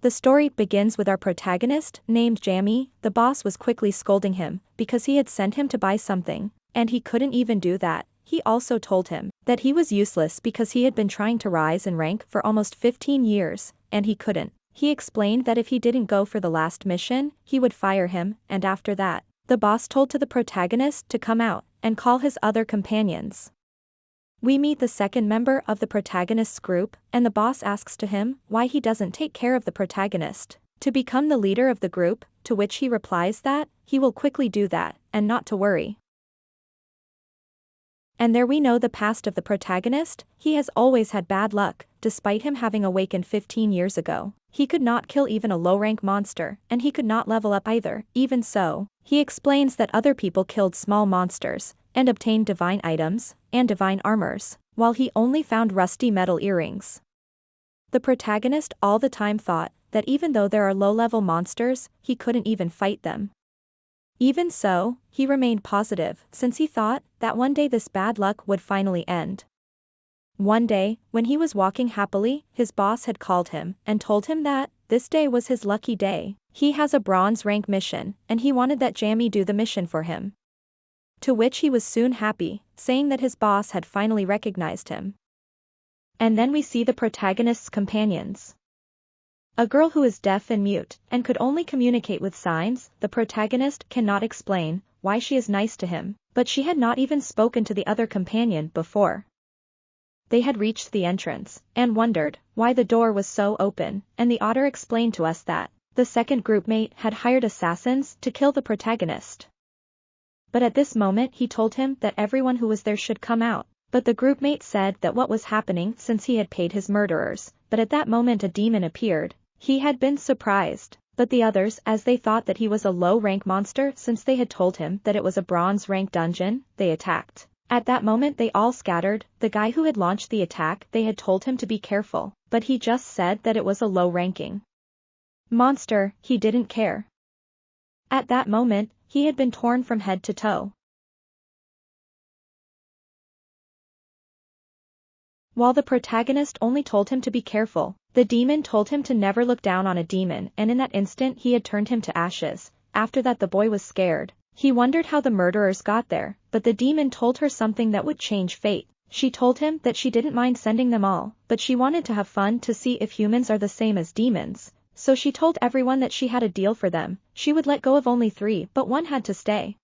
The story begins with our protagonist, named Jamie. The boss was quickly scolding him, because he had sent him to buy something, and he couldn't even do that. He also told him that he was useless because he had been trying to rise in rank for almost 15 years, and he couldn't. He explained that if he didn't go for the last mission, he would fire him, and after that, the boss told to the protagonist to come out and call his other companions. We meet the second member of the protagonist's group, and the boss asks to him why he doesn't take care of the protagonist to become the leader of the group, to which he replies that he will quickly do that, and not to worry. And there we know the past of the protagonist. He has always had bad luck, despite him having awakened 15 years ago. He could not kill even a low-rank monster, and he could not level up either. Even so, he explains that other people killed small monsters, and obtained divine items, and divine armors, while he only found rusty metal earrings. The protagonist all the time thought that even though there are low-level monsters, he couldn't even fight them. Even so, he remained positive, since he thought that one day this bad luck would finally end. One day, when he was walking happily, his boss had called him and told him that this day was his lucky day. He has a bronze rank mission, and he wanted that Jamie do the mission for him. To which he was soon happy, saying that his boss had finally recognized him. And then we see the protagonist's companions. A girl who is deaf and mute, and could only communicate with signs. The protagonist cannot explain why she is nice to him, but she had not even spoken to the other companion before. They had reached the entrance, and wondered why the door was so open, and the otter explained to us that the second groupmate had hired assassins to kill the protagonist. But at this moment he told him that everyone who was there should come out, but the groupmate said that what was happening since he had paid his murderers. But at that moment a demon appeared. He had been surprised, but the others, as they thought that he was a low-rank monster since they had told him that it was a bronze-rank dungeon, they attacked. At that moment they all scattered. The guy who had launched the attack, they had told him to be careful, but he just said that it was a low-ranking monster. He didn't care. At that moment, he had been torn from head to toe. While the protagonist only told him to be careful, the demon told him to never look down on a demon, and in that instant he had turned him to ashes. After that the boy was scared. He wondered how the murderers got there, but the demon told her something that would change fate. She told him that she didn't mind sending them all, but she wanted to have fun to see if humans are the same as demons. So she told everyone that she had a deal for them. She would let go of only 3, but one had to stay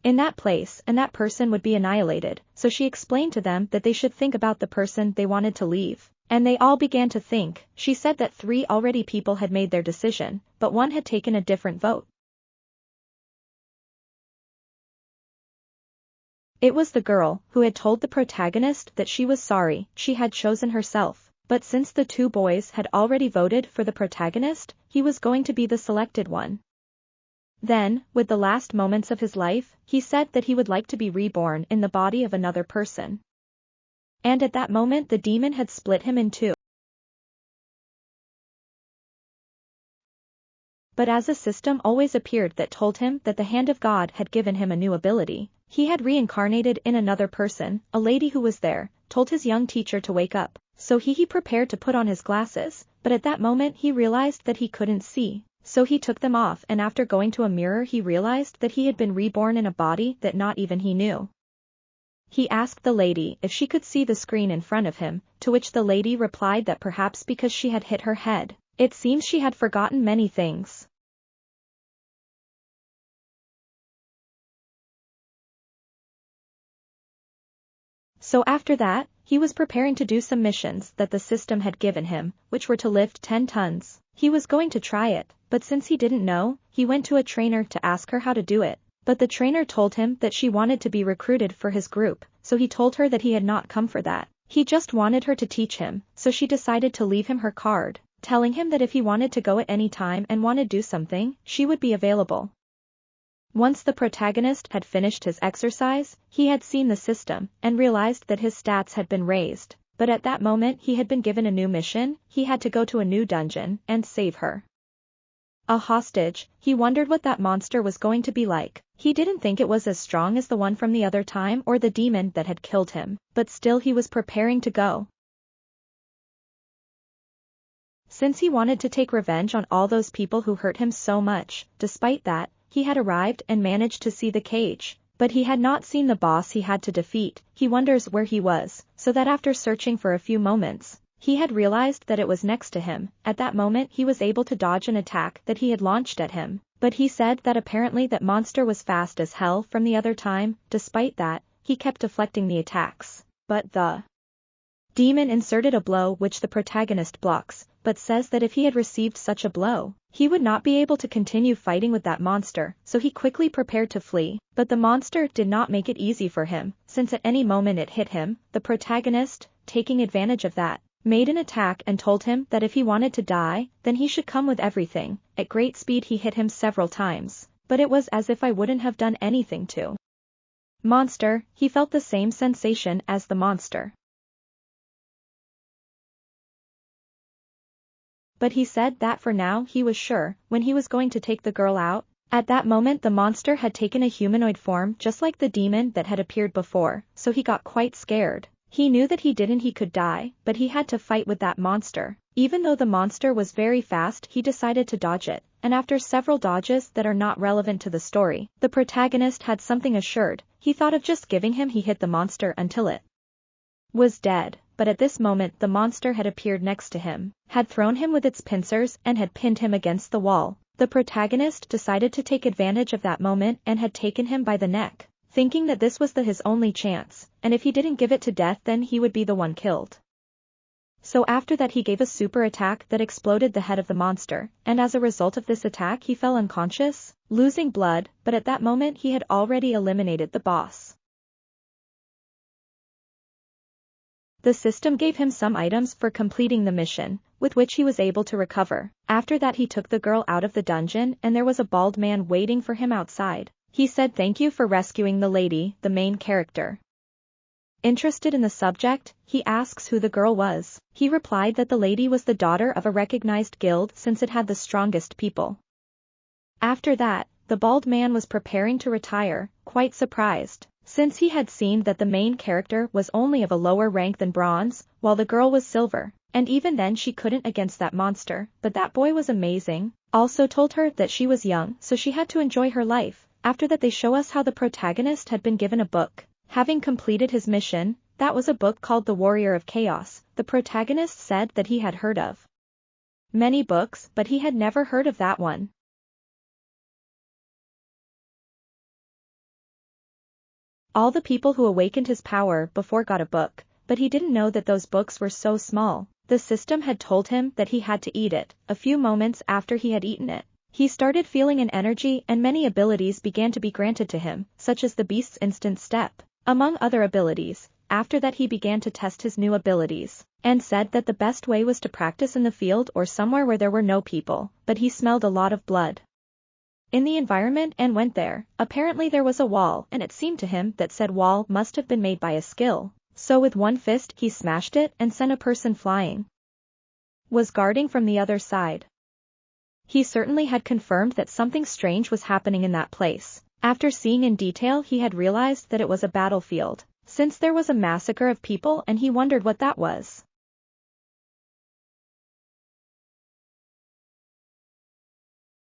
in that place, and that person would be annihilated. So she explained to them that they should think about the person they wanted to leave. And they all began to think. She said that 3 already people had made their decision, but one had taken a different vote. It was the girl who had told the protagonist that she was sorry she had chosen herself, but since the 2 boys had already voted for the protagonist, he was going to be the selected one. Then, with the last moments of his life, he said that he would like to be reborn in the body of another person. And at that moment the demon had split him in 2. But as a system always appeared that told him that the hand of God had given him a new ability, he had reincarnated in another person. A lady who was there told his young teacher to wake up, so he prepared to put on his glasses, but at that moment he realized that he couldn't see. So he took them off, and after going to a mirror he realized that he had been reborn in a body that not even he knew. He asked the lady if she could see the screen in front of him, to which the lady replied that perhaps because she had hit her head, it seems she had forgotten many things. So after that, he was preparing to do some missions that the system had given him, which were to lift 10 tons. He was going to try it, but since he didn't know, he went to a trainer to ask her how to do it. But the trainer told him that she wanted to be recruited for his group, so he told her that he had not come for that. He just wanted her to teach him, so she decided to leave him her card, telling him that if he wanted to go at any time and wanted to do something, she would be available. Once the protagonist had finished his exercise, he had seen the system, and realized that his stats had been raised. But at that moment he had been given a new mission. He had to go to a new dungeon and save her. A hostage. He wondered what that monster was going to be like. He didn't think it was as strong as the one from the other time or the demon that had killed him, but still he was preparing to go. since he wanted to take revenge on all those people who hurt him so much. Despite that, he had arrived and managed to see the cage, but he had not seen the boss he had to defeat. He wonders where he was, so that after searching for a few moments, he had realized that it was next to him. At that moment he was able to dodge an attack that he had launched at him, but he said that apparently that monster was fast as hell from the other time. Despite that, he kept deflecting the attacks, but the demon inserted a blow which the protagonist blocks, but says that if he had received such a blow, he would not be able to continue fighting with that monster, so he quickly prepared to flee, but the monster did not make it easy for him, since at any moment it hit him. The protagonist, taking advantage of that, made an attack and told him that if he wanted to die, then he should come with everything. At great speed he hit him several times, but it was as if I wouldn't have done anything to monster. He felt the same sensation as the monster, but he said that for now he was sure when he was going to take the girl out. At that moment the monster had taken a humanoid form just like the demon that had appeared before, so he got quite scared. He knew that he could die, but he had to fight with that monster. Even though the monster was very fast, he decided to dodge it, and after several dodges that are not relevant to the story, the protagonist had something assured. He thought of just giving him. He hit the monster until it was dead, but at this moment the monster had appeared next to him, had thrown him with its pincers and had pinned him against the wall. The protagonist decided to take advantage of that moment and had taken him by the neck, thinking that this was his only chance, and if he didn't give it to death then he would be the one killed. So after that he gave a super attack that exploded the head of the monster, and as a result of this attack he fell unconscious, losing blood, but at that moment he had already eliminated the boss. The system gave him some items for completing the mission, with which he was able to recover. After that he took the girl out of the dungeon and there was a bald man waiting for him outside. He said thank you for rescuing the lady, the main character. Interested in the subject, he asks who the girl was. He replied that the lady was the daughter of a recognized guild since it had the strongest people. After that, the bald man was preparing to retire, quite surprised, since he had seen that the main character was only of a lower rank than bronze, while the girl was silver, and even then she couldn't against that monster. But that boy was amazing, also told her that she was young so she had to enjoy her life. After that they show us how the protagonist had been given a book. Having completed his mission, that was a book called The Warrior of Chaos. The protagonist said that he had heard of many books, but he had never heard of that one. All the people who awakened his power before got a book, but he didn't know that those books were so small. The system had told him that he had to eat it. A few moments after he had eaten it, he started feeling an energy and many abilities began to be granted to him, such as the beast's instant step, among other abilities. After that he began to test his new abilities, and said that the best way was to practice in the field or somewhere where there were no people, but he smelled a lot of blood in the environment and went there. Apparently there was a wall and it seemed to him that said wall must have been made by a skill, so with one fist he smashed it and sent a person flying. Was guarding from the other side. He certainly had confirmed that something strange was happening in that place. After seeing in detail he had realized that it was a battlefield, since there was a massacre of people and he wondered what that was.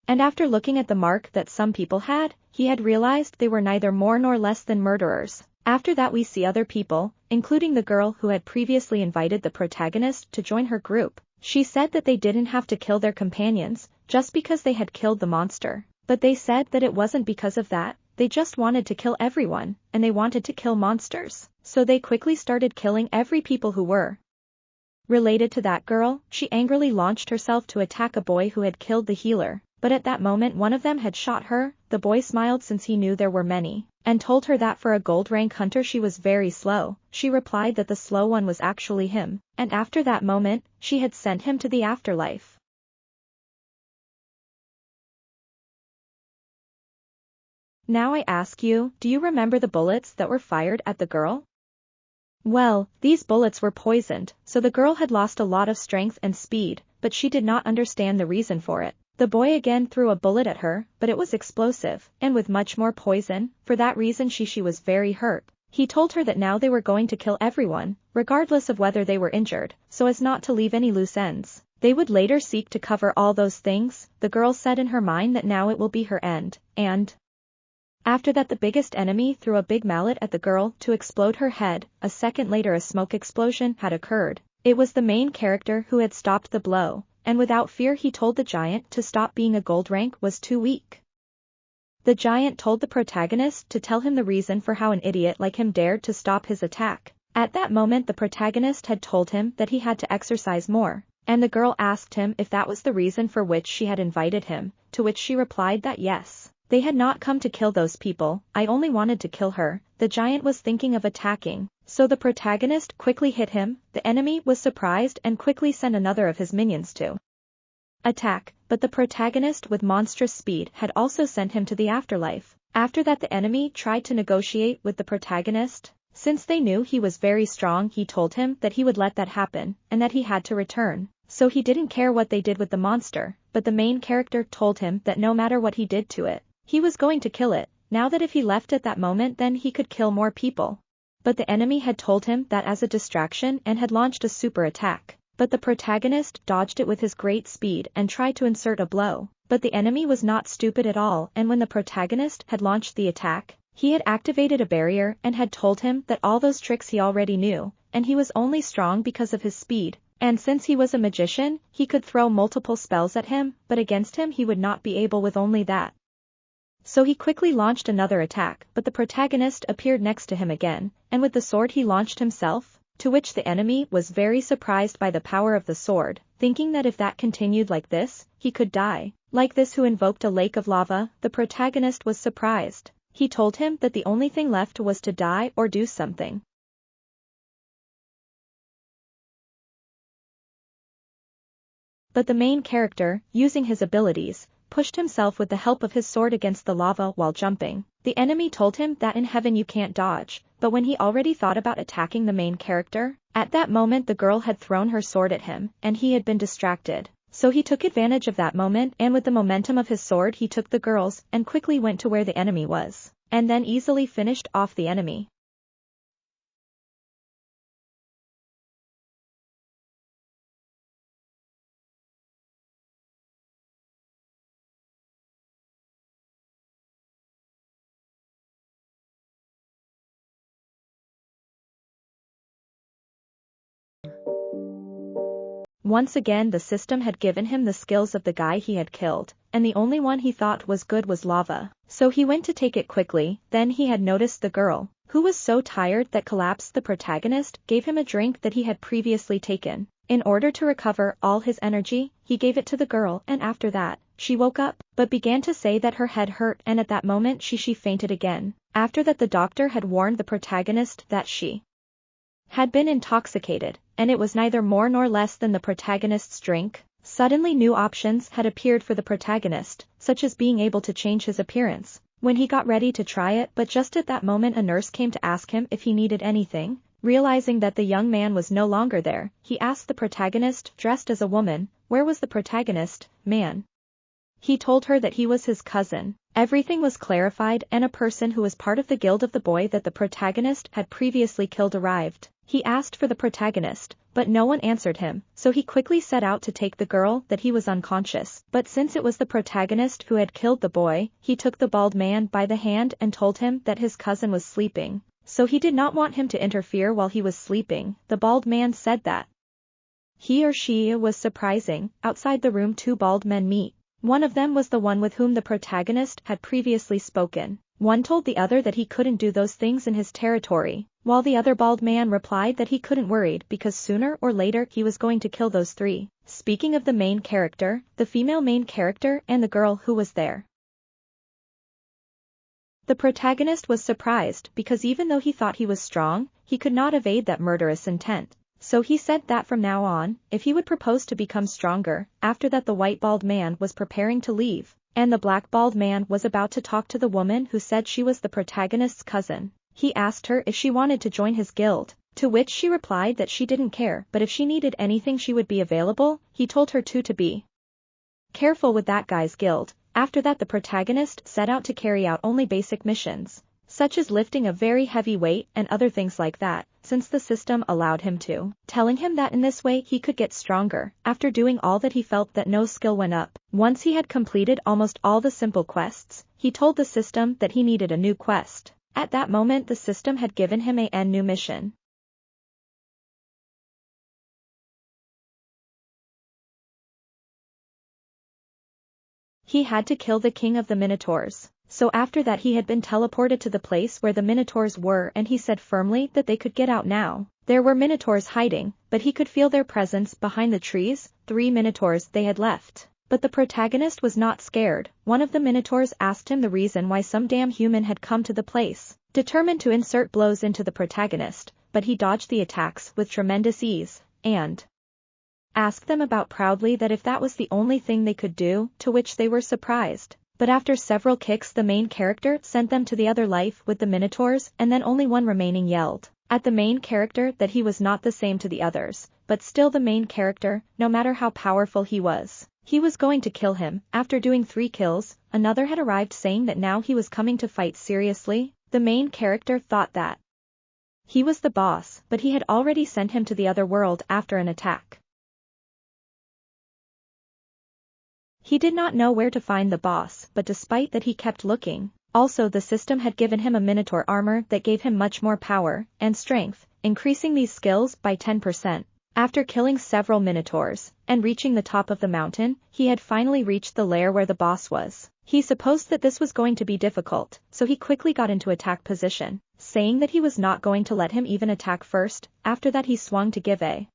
And after looking at the mark that some people had, he had realized they were neither more nor less than murderers. After that we see other people, including the girl who had previously invited the protagonist to join her group. She said that they didn't have to kill their companions, just because they had killed the monster. But they said that it wasn't because of that, they just wanted to kill everyone, and they wanted to kill monsters. So they quickly started killing every people who were related to that girl. She angrily launched herself to attack a boy who had killed the healer, but at that moment one of them had shot her. The boy smiled since he knew there were many, and told her that for a gold rank hunter she was very slow. She replied that the slow one was actually him, and after that moment, she had sent him to the afterlife. Now I ask you, do you remember the bullets that were fired at the girl? Well, these bullets were poisoned, so the girl had lost a lot of strength and speed, but she did not understand the reason for it. The boy again threw a bullet at her, but it was explosive, and with much more poison. For that reason she was very hurt. He told her that now they were going to kill everyone, regardless of whether they were injured, so as not to leave any loose ends. They would later seek to cover all those things. The girl said in her mind that now it will be her end, and after that the biggest enemy threw a big mallet at the girl to explode her head. A second later a smoke explosion had occurred. It was the main character who had stopped the blow, and without fear he told the giant to stop being a gold rank was too weak. The giant told the protagonist to tell him the reason for how an idiot like him dared to stop his attack. At that moment the protagonist had told him that he had to exercise more, and the girl asked him if that was the reason for which she had invited him, to which she replied that yes. They had not come to kill those people, I only wanted to kill her. The giant was thinking of attacking, so the protagonist quickly hit him. The enemy was surprised and quickly sent another of his minions to attack, but the protagonist with monstrous speed had also sent him to the afterlife. After that the enemy tried to negotiate with the protagonist. Since they knew he was very strong, he told him that he would let that happen, and that he had to return. So he didn't care what they did with the monster, but the main character told him that no matter what he did to it, he was going to kill it, now that if he left at that moment then he could kill more people. But the enemy had told him that as a distraction and had launched a super attack. But the protagonist dodged it with his great speed and tried to insert a blow. But the enemy was not stupid at all, and when the protagonist had launched the attack, he had activated a barrier and had told him that all those tricks he already knew, and he was only strong because of his speed. And since he was a magician, he could throw multiple spells at him, but against him he would not be able with only that. So he quickly launched another attack, but the protagonist appeared next to him again, and with the sword he launched himself, to which the enemy was very surprised by the power of the sword, thinking that if that continued like this, he could die. Like this who invoked a lake of lava, the protagonist was surprised. He told him that the only thing left was to die or do something. But the main character, using his abilities, pushed himself with the help of his sword against the lava while jumping. The enemy told him that in heaven you can't dodge, but when he already thought about attacking the main character, at that moment the girl had thrown her sword at him, and he had been distracted. So he took advantage of that moment, and with the momentum of his sword he took the girls and quickly went to where the enemy was, and then easily finished off the enemy. Once again the system had given him the skills of the guy he had killed, and the only one he thought was good was lava. So he went to take it quickly. Then he had noticed the girl, who was so tired that collapsed. The protagonist gave him a drink that he had previously taken. In order to recover all his energy, he gave it to the girl, and after that, she woke up, but began to say that her head hurt, and at that moment she fainted again. After that the doctor had warned the protagonist that she had been intoxicated, and it was neither more nor less than the protagonist's drink. Suddenly new options had appeared for the protagonist, such as being able to change his appearance, when he got ready to try it, but just at that moment a nurse came to ask him if he needed anything. Realizing that the young man was no longer there, he asked the protagonist, dressed as a woman, where was the protagonist, man. He told her that he was his cousin. Everything was clarified, and a person who was part of the guild of the boy that the protagonist had previously killed arrived. He asked for the protagonist, but no one answered him, so he quickly set out to take the girl that he was unconscious. But since it was the protagonist who had killed the boy, he took the bald man by the hand and told him that his cousin was sleeping. So he did not want him to interfere while he was sleeping. The bald man said that he or she was surprising. Outside the room two bald men meet. One of them was the one with whom the protagonist had previously spoken. One told the other that he couldn't do those things in his territory, while the other bald man replied that he couldn't worry because sooner or later he was going to kill those three. Speaking of the main character, the female main character and the girl who was there, the protagonist was surprised because even though he thought he was strong, he could not evade that murderous intent. So he said that from now on, if he would propose to become stronger. After that the white bald man was preparing to leave, and the black bald man was about to talk to the woman who said she was the protagonist's cousin. He asked her if she wanted to join his guild, to which she replied that she didn't care, but if she needed anything she would be available. He told her to be careful with that guy's guild. After that the protagonist set out to carry out only basic missions, such as lifting a very heavy weight and other things like that. since the system allowed him to, telling him that in this way he could get stronger. After doing all that, he felt that no skill went up. Once he had completed almost all the simple quests, he told the system that he needed a new quest. At that moment the system had given him a new mission. He had to kill the king of the minotaurs. So after that he had been teleported to the place where the minotaurs were, and he said firmly that they could get out now. There were minotaurs hiding, but he could feel their presence behind the trees, 3 minotaurs they had left. But the protagonist was not scared. One of the minotaurs asked him the reason why some damn human had come to the place, determined to insert blows into the protagonist, but he dodged the attacks with tremendous ease, and asked them about proudly that if that was the only thing they could do, to which they were surprised. But after several kicks the main character sent them to the other life with the minotaurs, and then only one remaining yelled at the main character that he was not the same to the others, but still the main character, no matter how powerful he was going to kill him. After doing 3 kills, another had arrived saying that now he was coming to fight seriously. The main character thought that he was the boss, but he had already sent him to the other world after an attack. He did not know where to find the boss, but despite that he kept looking. Also the system had given him a minotaur armor that gave him much more power and strength, increasing these skills by 10%. After killing several minotaurs and reaching the top of the mountain, he had finally reached the lair where the boss was. He supposed that this was going to be difficult, so he quickly got into attack position, saying that he was not going to let him even attack first. After that he swung to give a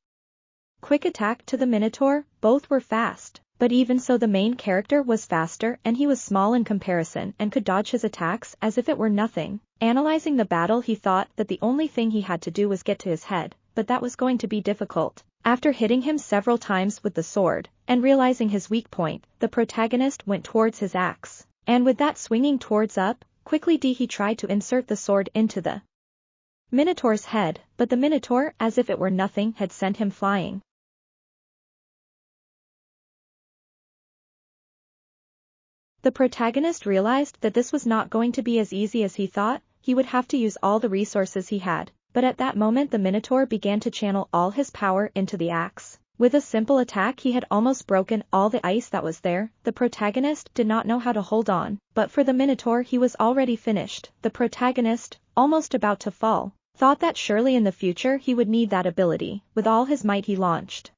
quick attack to the minotaur. Both were fast. But even so the main character was faster, and he was small in comparison and could dodge his attacks as if it were nothing. Analyzing the battle he thought that the only thing he had to do was get to his head, but that was going to be difficult. After hitting him several times with the sword, and realizing his weak point, the protagonist went towards his axe. And with that swinging towards up, quickly he tried to insert the sword into the minotaur's head, but the minotaur, as if it were nothing, had sent him flying. The protagonist realized that this was not going to be as easy as he thought. He would have to use all the resources he had, but at that moment the minotaur began to channel all his power into the axe. With a simple attack he had almost broken all the ice that was there. The protagonist did not know how to hold on, but for the minotaur he was already finished. The protagonist, almost about to fall, thought that surely in the future he would need that ability. With all his might he launched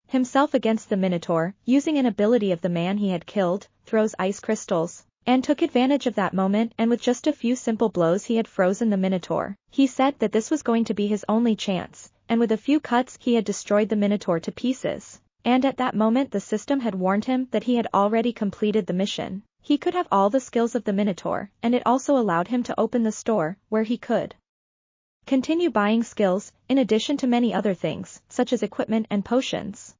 himself against the minotaur, using an ability of the man he had killed, throws ice crystals, and took advantage of that moment, and with just a few simple blows he had frozen the minotaur. He said that this was going to be his only chance, and with a few cuts he had destroyed the minotaur to pieces. And at that moment the system had warned him that he had already completed the mission. He could have all the skills of the minotaur, and it also allowed him to open the store, where he could continue buying skills, in addition to many other things, such as equipment and potions.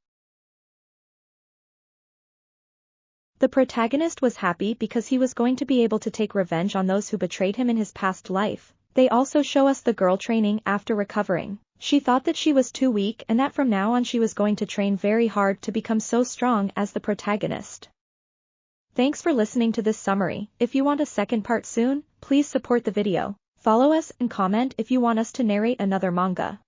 The protagonist was happy because he was going to be able to take revenge on those who betrayed him in his past life. They also show us the girl training after recovering. She thought that she was too weak and that from now on she was going to train very hard to become so strong as the protagonist. Thanks for listening to this summary. If you want a second part soon, please support the video. Follow us and comment if you want us to narrate another manga.